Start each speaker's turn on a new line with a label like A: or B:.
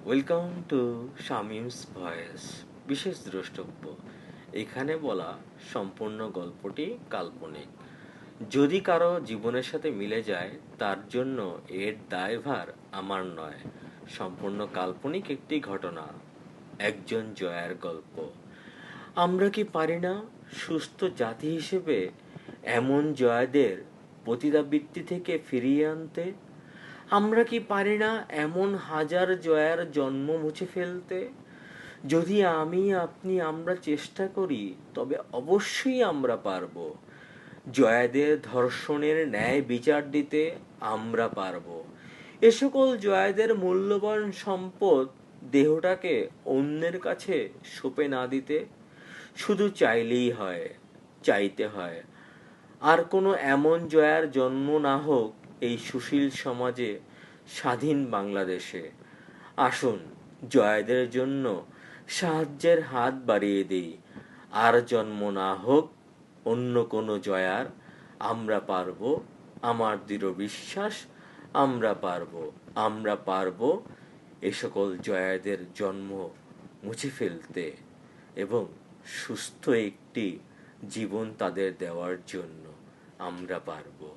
A: Welcome to Shamims voice. বিশেষ দ্রষ্টব্য, এখানে বলা সম্পূর্ণ গল্পটি কাল্পনিক। যদি কারো জীবনের সাথে মিলে যায়, তার জন্য এর দায়ভার আমার নয়। সম্পূর্ণ কাল্পনিক একটি ঘটনা, একজন জয়ার গল্প। আমরা কি পারি না সুস্থ জাতি হিসেবে এমন জয়াদের পতিতাবৃত্তি থেকে ফিরিয়ে আনতে? আমরা কি পারি না এমন হাজার জয়ার জন্ম মুছে ফেলতে? যদি আমরা চেষ্টা করি, তবে অবশ্যই আমরা পারব। জয়াদের ধর্ষণের ন্যায় বিচার দিতে আমরা পারব। এ সকল জয়াদের মূল্যবান সম্পদ দেহটাকে অন্যের কাছে সঁপে না দিতে। শুধু চাইলেই হয়, চাইতে হয়। আর কোনো এমন জয়ার জন্ম না হোক এই সুশীল সমাজে, স্বাধীন বাংলাদেশে। আসুন জয়াদের জন্য সাহায্যের হাত বাড়িয়ে দিই। আর জন্ম না হোক অন্য কোনো জয়ার। আমরা পারবো, আমার দৃঢ় বিশ্বাস। আমরা পারবো, আমরা পারবো এ সকল জয়াদের জন্ম মুছে ফেলতে এবং সুস্থ একটি জীবন তাদের দেওয়ার জন্য। আমরা পারবো।